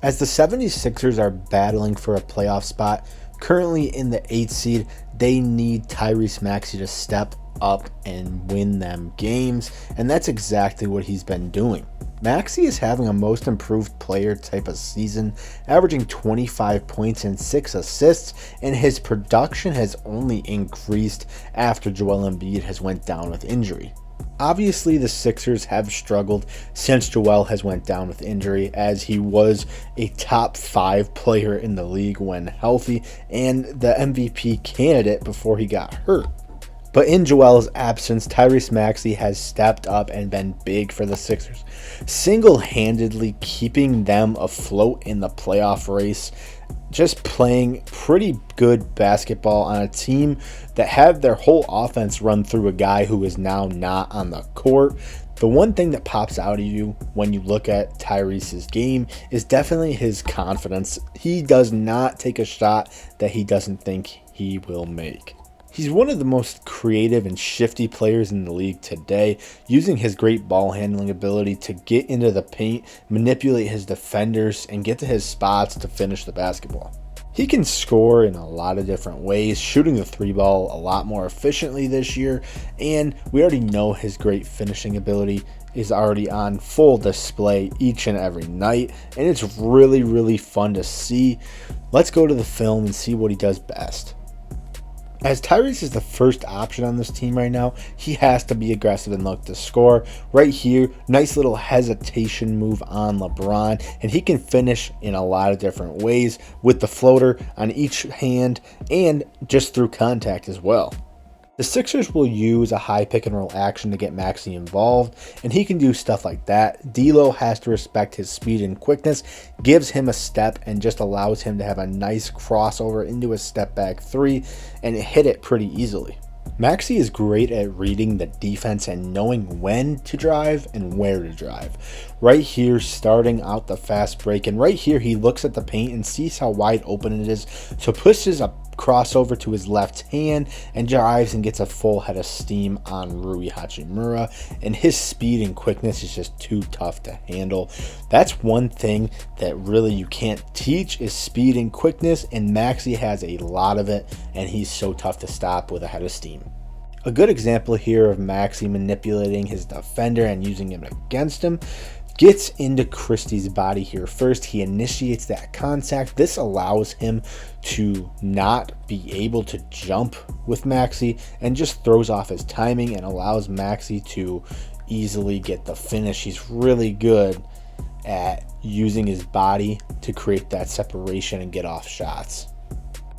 As the 76ers are battling for a playoff spot, currently in the 8th seed, they need Tyrese Maxey to step up and win them games, and that's exactly what he's been doing. Maxey is having a most improved player type of season, averaging 25 points and 6 assists, and his production has only increased after Joel Embiid has went down with injury. Obviously, the Sixers have struggled since Joel has went down with injury, as he was a top 5 player in the league when healthy and the MVP candidate before he got hurt. But in Joel's absence, Tyrese Maxey has stepped up and been big for the Sixers, single-handedly keeping them afloat in the playoff race, just playing pretty good basketball on a team that had their whole offense run through a guy who is now not on the court. The one thing that pops out at you when you look at Tyrese's game is definitely his confidence. He does not take a shot that he doesn't think he will make. He's one of the most creative and shifty players in the league today, using his great ball handling ability to get into the paint, manipulate his defenders, and get to his spots to finish the basketball. He can score in a lot of different ways, shooting the 3-ball a lot more efficiently this year, and we already know his great finishing ability is already on full display each and every night, and it's really, really fun to see. Let's go to the film and see what he does best. As Tyrese is the first option on this team right now, he has to be aggressive and look to score. Right here, nice little hesitation move on LeBron, and he can finish in a lot of different ways with the floater on each hand and just through contact as well. The Sixers will use a high pick and roll action to get Maxey involved, and he can do stuff like that. D'Lo has to respect his speed and quickness, gives him a step, and just allows him to have a nice crossover into a step back 3 and hit it pretty easily. Maxey is great at reading the defense and knowing when to drive and where to drive. Right here, starting out the fast break, and right here he looks at the paint and sees how wide open it is, so pushes a crossover to his left hand and drives and gets a full head of steam on Rui Hachimura, and his speed and quickness is just too tough to handle. That's one thing that really you can't teach, is speed and quickness, and Maxey has a lot of it, and he's so tough to stop with a head of steam. A good example here of Maxey manipulating his defender and using him against him, gets into Christie's body here first. He initiates that contact. This allows him to not be able to jump with Maxey and just throws off his timing and allows Maxey to easily get the finish. He's really good at using his body to create that separation and get off shots.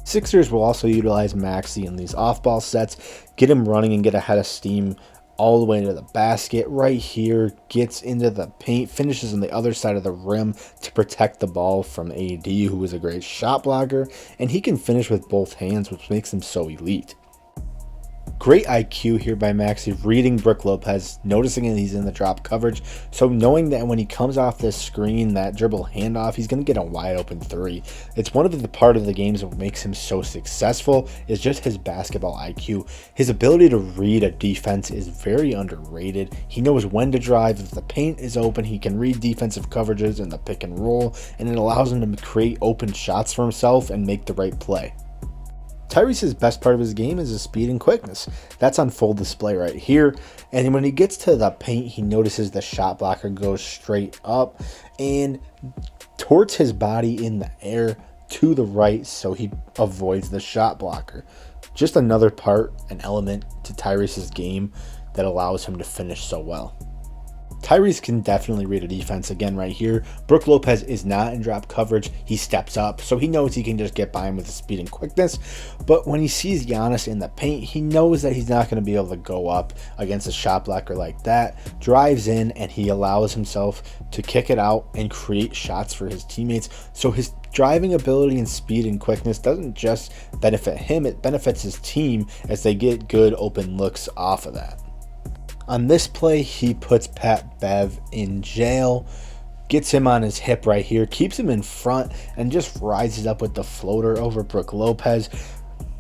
Sixers will also utilize Maxey in these off-ball sets, get him running and get a head of steam all the way to the basket. Right here, gets into the paint, finishes on the other side of the rim to protect the ball from AD, who is a great shot blocker, and he can finish with both hands, which makes him so elite. Great IQ here by Maxey, reading Brook Lopez, noticing that he's in the drop coverage, so knowing that when he comes off this screen, that dribble handoff, he's going to get a wide open 3. It's one of the part of the games that makes him so successful is just his basketball IQ. His ability to read a defense is very underrated. He knows when to drive. If the paint is open, he can read defensive coverages in the pick and roll, and it allows him to create open shots for himself and make the right play. Tyrese's best part of his game is his speed and quickness. That's on full display right here. And when he gets to the paint, he notices the shot blocker goes straight up and torts his body in the air to the right so he avoids the shot blocker. Just another part, an element to Tyrese's game that allows him to finish so well. Tyrese can definitely read a defense again right here. Brook Lopez is not in drop coverage. He steps up, so he knows he can just get by him with his speed and quickness. But when he sees Giannis in the paint, he knows that he's not going to be able to go up against a shot blocker like that. Drives in, and he allows himself to kick it out and create shots for his teammates. So his driving ability and speed and quickness doesn't just benefit him, it benefits his team as they get good open looks off of that. On this play, he puts Pat Bev in jail, gets him on his hip right here, keeps him in front, and just rises up with the floater over Brook Lopez.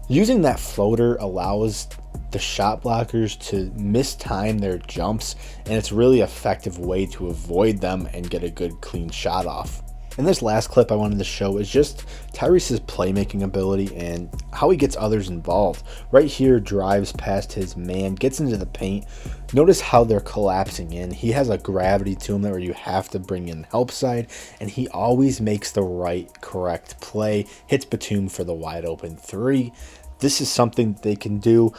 Using that floater allows the shot blockers to mistime their jumps, and it's a really effective way to avoid them and get a good clean shot off. And this last clip I wanted to show is just Tyrese's playmaking ability and how he gets others involved. Right here, drives past his man, gets into the paint. Notice how they're collapsing in. He has a gravity to him where you have to bring in the help side, and he always makes the right, correct play. Hits Batum for the wide open three. This is something they can do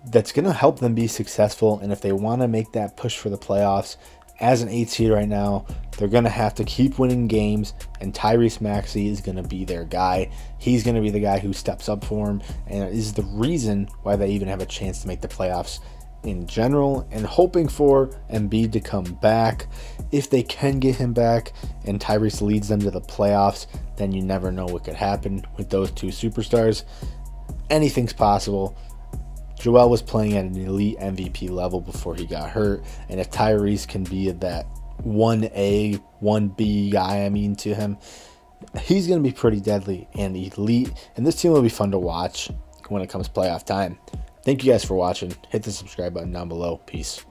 that's going to help them be successful, and if they want to make that push for the playoffs, as an 8 seed right now, they're going to have to keep winning games, and Tyrese Maxey is going to be their guy. He's going to be the guy who steps up for him, and is the reason why they even have a chance to make the playoffs in general, and hoping for Embiid to come back. If they can get him back and Tyrese leads them to the playoffs, then you never know what could happen with those two superstars. Anything's possible. Joel was playing at an elite MVP level before he got hurt, and if Tyrese can be that 1A, 1B guy, to him, he's going to be pretty deadly and elite, and this team will be fun to watch when it comes playoff time. Thank you guys for watching. Hit the subscribe button down below. Peace.